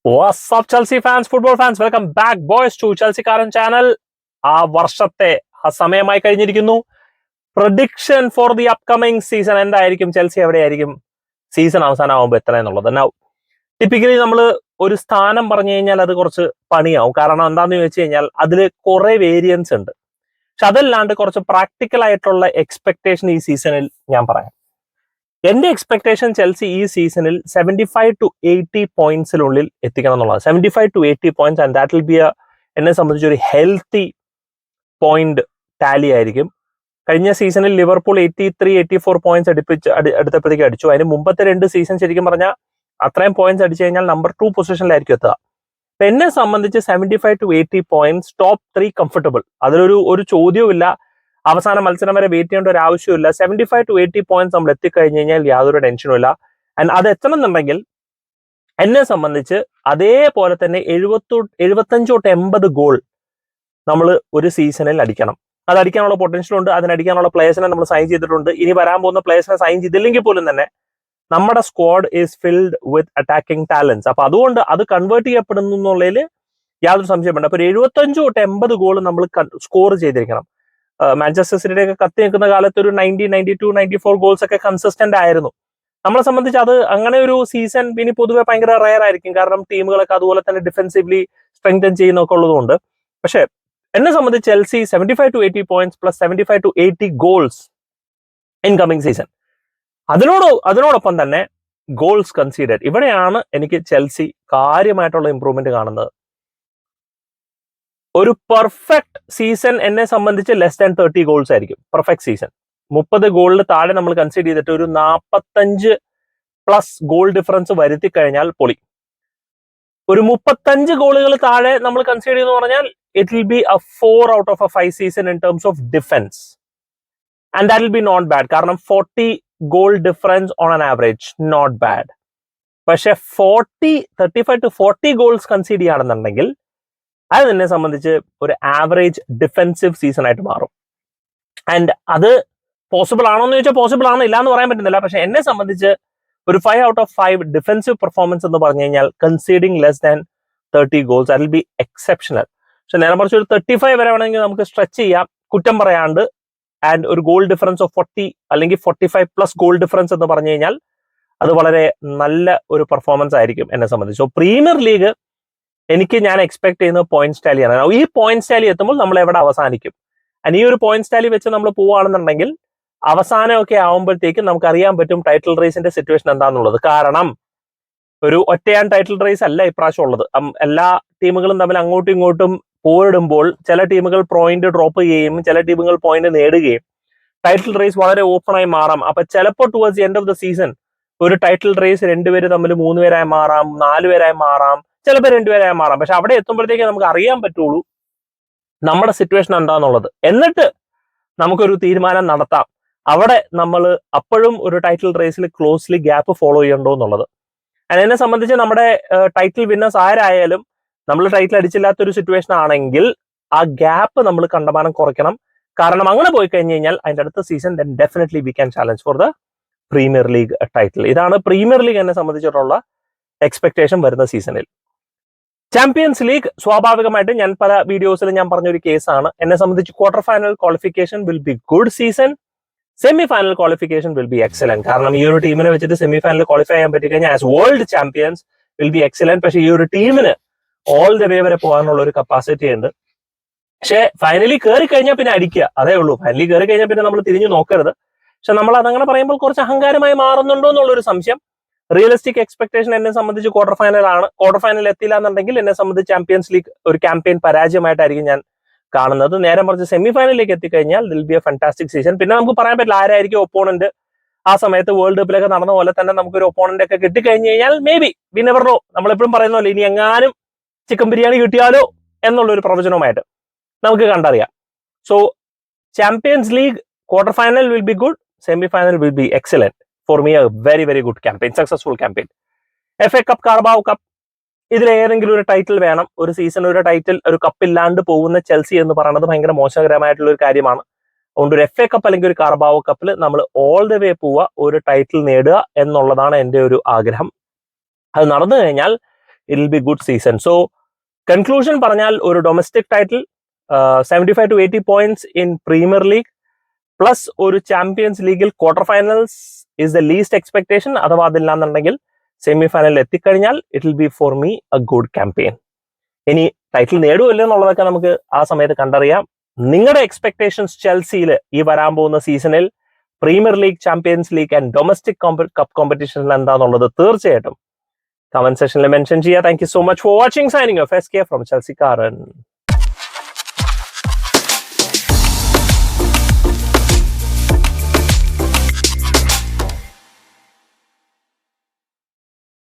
What's up, Chelsea fans, football fans? Welcome back, boys, to Chelsea Karan channel. ആ വർഷത്തെ സമയമായി കഴിഞ്ഞിരിക്കുന്നു. Prediction for the upcoming season എന്തായിരിക്കും? Chelsea എവിടെയായിരിക്കും season അവസാനമാകുമ്പോൾ എത്ര എന്നുള്ളത്? ടിപ്പിക്കലി നമ്മൾ ഒരു സ്ഥാനം പറഞ്ഞു കഴിഞ്ഞാൽ അത് കുറച്ച് പണിയാവും. കാരണം എന്താന്ന് ചോദിച്ചു കഴിഞ്ഞാൽ അതിൽ കുറെ വേരിയൻസ് ഉണ്ട്. പക്ഷെ അതല്ലാണ്ട് കുറച്ച് പ്രാക്ടിക്കൽ ആയിട്ടുള്ള എക്സ്പെക്ടേഷൻ ഈ സീസണിൽ ഞാൻ പറയാം. എന്റെ എക്സ്പെക്ടേഷൻ ചെൽസി ഈ സീസണിൽ 75 to 80 പോയിന്റ്സിനുള്ളിൽ എത്തിക്കണം എന്നുള്ളത്. 75 to 80 points and that will B എന്നെ സംബന്ധിച്ച് ഒരു ഹെൽത്തി പോയിന്റ് ടാലി ആയിരിക്കും. കഴിഞ്ഞ സീസണിൽ ലിവർപൂൾ 83-84 പോയിന്റ്സ് അടുത്തപ്പോഴത്തേക്ക് അടിച്ചു. അതിന് മുമ്പത്തെ 2 സീസൺ ശരിക്കും പറഞ്ഞാൽ അത്രയും പോയിന്റ്സ് അടിച്ചു കഴിഞ്ഞാൽ നമ്പർ 2 പൊസിഷനിലായിരിക്കും എത്തുക. അപ്പൊ എന്നെ സംബന്ധിച്ച് 75 to 80 പോയിന്റ്സ്, ടോപ്പ് 3 കംഫർട്ടബിൾ. അതിലൊരു ചോദ്യവും ഇല്ല. അവസാന മത്സരം വരെ വെയിറ്റ് ചെയ്യേണ്ട ഒരു ആവശ്യമില്ല. 75 to 80 പോയിന്റ്സ് നമ്മൾ എത്തിക്കഴിഞ്ഞ് കഴിഞ്ഞാൽ യാതൊരു ടെൻഷനും ഇല്ല. ആൻഡ് അത് എത്തണമെന്നുണ്ടെങ്കിൽ എന്നെ സംബന്ധിച്ച് അതേപോലെ തന്നെ 75 to 80 ഗോൾ നമ്മൾ ഒരു സീസണിൽ അടിക്കണം. അത് അടിക്കാനുള്ള പൊട്ടൻഷ്യൽ ഉണ്ട്. അതിനടിക്കാനുള്ള പ്ലേയേഴ്സിനെ നമ്മൾ സൈൻ ചെയ്തിട്ടുണ്ട്. ഇനി വരാൻ പോകുന്ന പ്ലേയേഴ്സിനെ സൈൻ ചെയ്തില്ലെങ്കിൽ പോലും തന്നെ നമ്മുടെ squad is filled with attacking talents. അപ്പൊ അതുകൊണ്ട് അത് കൺവേർട്ട് ചെയ്യപ്പെടുന്നു എന്നുള്ളതിൽ യാതൊരു സംശയമുണ്ട്. അപ്പൊ 75 to 80 ഗോൾ നമ്മൾ സ്കോർ ചെയ്തിരിക്കണം. മാഞ്ചസ്റ്റർ സിറ്റിയുടെ ഒക്കെ കത്തി നിൽക്കുന്ന കാലത്ത് ഒരു 90, 92, 94 ഗോൾസ് ഒക്കെ കൺസിസ്റ്റന്റ് ആയിരുന്നു. നമ്മളെ സംബന്ധിച്ച് അത് അങ്ങനെ ഒരു സീസൺ ഇനി പൊതുവെ ഭയങ്കര റയർ ആയിരിക്കും. കാരണം ടീമുകളൊക്കെ അതുപോലെ തന്നെ ഡിഫെൻസീവ്ലി സ്ട്രെങ്തൻ ചെയ്യുന്നൊക്കെ ഉള്ളതുകൊണ്ട്. പക്ഷെ എന്നെ സംബന്ധിച്ച് Chelsea 75 to 80 points plus 75 to 80 goals in coming season. അതിനോടൊപ്പം തന്നെ ഗോൾസ് കൺസീഡഡ്. ഇവിടെയാണ് എനിക്ക് ചെൽസി കാര്യമായിട്ടുള്ള ഇംപ്രൂവ്മെന്റ് കാണുന്നത്. ഒരു പെർഫെക്റ്റ് സീസൺ എന്നെ സംബന്ധിച്ച് ലെസ് ദാൻ 30 ഗോൾസ് ആയിരിക്കും പെർഫെക്റ്റ് സീസൺ. 30 ഗോളിന് താഴെ നമ്മൾ കൺസിഡർ ചെയ്തിട്ട് ഒരു 45 പ്ലസ് ഗോൾ ഡിഫറൻസ് വരുത്തി കഴിഞ്ഞാൽ പൊളി. ഒരു 35 ഗോളുകൾ താഴെ നമ്മൾ കൺസിഡർ ചെയ്യുന്നു പറഞ്ഞാൽ it will be 4 out of 5 season in terms of defence. And that will be not bad. കാരണം 40 goal difference on an average not bad. പക്ഷെ 35 to 40 ഗോൾസ് കൺസീഡ് ചെയ്യുകയാണെന്നുണ്ടെങ്കിൽ അത് എന്നെ സംബന്ധിച്ച് ഒരു ആവറേജ് ഡിഫെൻസീവ് സീസൺ ആയിട്ട് മാറും. ആൻഡ് അത് പോസിബിൾ ആണോ എന്ന് ചോദിച്ചാൽ പോസിബിൾ ആണ്, ഇല്ല എന്ന് പറയാൻ പറ്റുന്നില്ല. പക്ഷെ എന്നെ സംബന്ധിച്ച് ഒരു 5 out of 5 ഡിഫെൻസീവ് പെർഫോമൻസ് എന്ന് പറഞ്ഞു കഴിഞ്ഞാൽ conceding less than 30 goals that will be exceptional. പക്ഷെ നേരെ മറിച്ച് ഒരു 35 വരെ വേണമെങ്കിൽ നമുക്ക് സ്ട്രെച്ച് ചെയ്യാം കുറ്റം പറയാണ്ട്. ആൻഡ് ഒരു ഗോൾ ഡിഫറൻസ് ഓഫ് 40 അല്ലെങ്കിൽ 45 പ്ലസ് ഗോൾ ഡിഫറൻസ് എന്ന് പറഞ്ഞു കഴിഞ്ഞാൽ അത് വളരെ നല്ല ഒരു പെർഫോമൻസ് ആയിരിക്കും എന്നെ സംബന്ധിച്ച്. സോ പ്രീമിയർ ലീഗ് ഞാൻ എക്സ്പെക്ട് ചെയ്യുന്ന പോയിന്റ്സ് ടാലിയാണ്. ഈ പോയിന്റ്സ് ടാലി എത്തുമ്പോൾ നമ്മൾ എവിടെ അവസാനിക്കും? ഈ ഒരു പോയിന്റ്സ് ടാലി വെച്ച് നമ്മൾ പോവുകയാണെന്നുണ്ടെങ്കിൽ അവസാനമൊക്കെ ആവുമ്പോഴത്തേക്കും നമുക്ക് അറിയാൻ പറ്റും ടൈറ്റിൽ റേസിന്റെ സിറ്റുവേഷൻ എന്താണെന്നുള്ളത്. കാരണം ഒരു ഒറ്റയാൻ ടൈറ്റിൽ റേസ് അല്ല ഇപ്രാവശ്യം ഉള്ളത്. എല്ലാ ടീമുകളും തമ്മിൽ അങ്ങോട്ടും ഇങ്ങോട്ടും പോരിടുമ്പോൾ ചില ടീമുകൾ പോയിന്റ് ഡ്രോപ്പ് ചെയ്യുകയും ചില ടീമുകൾ പോയിന്റ് നേടുകയും ടൈറ്റിൽ റേസ് വളരെ ഓപ്പൺ ആയി മാറാം. അപ്പൊ ചിലപ്പോൾ towards end of the season ഒരു ടൈറ്റിൽ റേസ് 2 പേര് തമ്മിൽ 3 പേരായി മാറാം, 4 പേരായി മാറാം, ചിലപ്പോൾ 2 പേരായി മാറാം. പക്ഷെ അവിടെ എത്തുമ്പോഴത്തേക്ക് നമുക്ക് അറിയാൻ പറ്റുള്ളൂ നമ്മുടെ സിറ്റുവേഷൻ എന്താന്നുള്ളത്. എന്നിട്ട് നമുക്കൊരു തീരുമാനം നടത്താം അവിടെ നമ്മൾ അപ്പോഴും ഒരു ടൈറ്റിൽ റേസിൽ ക്ലോസ്ലി ഗ്യാപ്പ് ഫോളോ ചെയ്യണ്ടോ എന്നുള്ളത്. എന്നെ സംബന്ധിച്ച് നമ്മുടെ ടൈറ്റിൽ വിന്നേഴ്സ് ആരായാലും നമ്മൾ ടൈറ്റിൽ അടിച്ചില്ലാത്തൊരു സിറ്റുവേഷൻ ആണെങ്കിൽ ആ ഗ്യാപ്പ് നമ്മൾ കണ്ടമാനം കുറയ്ക്കണം. കാരണം അങ്ങനെ പോയി കഴിഞ്ഞ് കഴിഞ്ഞാൽ അതിന്റെ അടുത്ത season then definitely we can challenge for the premier league title. ഇതാണ് പ്രീമിയർ ലീഗ് എന്നെ സംബന്ധിച്ചിട്ടുള്ള എക്സ്പെക്ടേഷൻ വരുന്ന സീസണിൽ. ചാമ്പ്യൻസ് ലീഗ് സ്വാഭാവികമായിട്ട് ഞാൻ പല വീഡിയോസിലും ഞാൻ പറഞ്ഞൊരു കേസാണ്. എന്നെ സംബന്ധിച്ച് quarter final qualification will be good season, semi final qualification will be excellent. കാരണം ഈ ഒരു ടീമിനെ വെച്ചിട്ട് സെമി ഫൈനൽ ക്വാളിഫൈ ചെയ്യാൻ പറ്റിക്കഴിഞ്ഞാൽ as world champions will be excellent. പക്ഷേ ഈ ഒരു ടീമിന് ഓൾ ദ വേ വരെ പോകാനുള്ള ഒരു കപ്പാസിറ്റി ഉണ്ട്. പക്ഷെ ഫൈനലി കയറി കഴിഞ്ഞാൽ പിന്നെ അടിക്കുക, അതേ ഉള്ളൂ. ഫൈനലി കയറി കഴിഞ്ഞാൽ പിന്നെ നമ്മൾ തിരിഞ്ഞു നോക്കരുത്. പക്ഷെ നമ്മൾ അതങ്ങനെ പറയുമ്പോൾ കുറച്ച് അഹങ്കാരമായി മാറുന്നുണ്ടോ എന്നുള്ളൊരു സംശയം. റിയലിസ്റ്റിക് എക്സ്പെക്ടേഷൻ എന്നെ സംബന്ധിച്ച് ക്വാർട്ടർ ഫൈനൽ ആണ്. ക്വാർട്ടർ ഫൈനൽ എത്തില്ല എന്നുണ്ടെങ്കിൽ എന്നെ സംബന്ധിച്ച് ചാമ്പ്യൻസ് ലീഗ് ഒരു ക്യാമ്പയിൻ പരാജയമായിട്ടായിരിക്കും ഞാൻ കാണുന്നത്. നേരെ മറിച്ച് സെമി ഫൈനലിലേക്ക് എത്തിക്കഴിഞ്ഞാൽ ദിൽ ബി എ ഫാന്റാസ്റ്റിക് സീസൺ. പിന്നെ നമുക്ക് പറയാൻ പറ്റില്ല ആരായിരിക്കും ഒപ്പോണന്റ്. ആ സമയത്ത് വേൾഡ് കപ്പിലൊക്കെ നടന്ന പോലെ തന്നെ നമുക്കൊരു ഒപ്പോണന്റ് ഒക്കെ കിട്ടിക്കഴിഞ്ഞ് കഴിഞ്ഞാൽ may be we never know. നമ്മളെപ്പോഴും പറയുന്ന പോലെ ഇനി എങ്ങാനും ചിക്കൻ ബിരിയാണി കിട്ടിയാലോ എന്നുള്ളൊരു പ്രവചനവുമായിട്ട് നമുക്ക് കണ്ടറിയാം. So Champions League quarter final will be good, semi final will be excellent. For me a very very good campaign, successful campaign. FA Cup, Carabao Cup, ഇതിലേതെങ്കിലും ഒരു ടൈറ്റിൽ വേണം. ഒരു സീസൺ ഒരു ടൈറ്റിൽ, ഒരു കപ്പില്ലാണ്ട് പോകുന്ന ചെൽസി എന്ന് പറയുന്നത് ഭയങ്കര മോശകരമായിട്ടുള്ള ഒരു കാര്യമാണ്. അതുകൊണ്ട് ഒരു FA കപ്പ് അല്ലെങ്കിൽ ഒരു കാർബാവ് കപ്പിൽ നമ്മൾ ഓൾ ദ വേ പോവുക, ഒരു ടൈറ്റിൽ നേടുക എന്നുള്ളതാണ് എൻ്റെ ഒരു ആഗ്രഹം. അത് നടന്നു കഴിഞ്ഞാൽ it will be good season. So conclusion പറഞ്ഞാൽ ഒരു domestic title, 75 to 80 points in premier league plus ഒരു ചാമ്പ്യൻസ് ലീഗിൽ quarter finals is the least expectation. അഥവാ അതില്ലാന്നുണ്ടെങ്കിൽ സെമി ഫൈനലിൽ എത്തിക്കഴിഞ്ഞാൽ it will B four me A good campaign. ഇനി title നേടുമല്ലോ എന്നുള്ളതൊക്കെ നമുക്ക് ആ സമയത്ത് കണ്ടറിയാം. നിങ്ങളുടെ എക്സ്പെക്ടേഷൻസ് ചെൽസിയിൽ ഈ വരാൻ പോകുന്ന സീസണിൽ Premier League, Champions League and domestic cup കോമ്പറ്റീഷനിൽ എന്താണെന്നുള്ളത് തീർച്ചയായിട്ടും കമന്റ് സെക്ഷനിൽ മെൻഷൻ ചെയ്യുക. Thank you so much for watching. Signing off SK from ചെൽസിക്കാരൻ.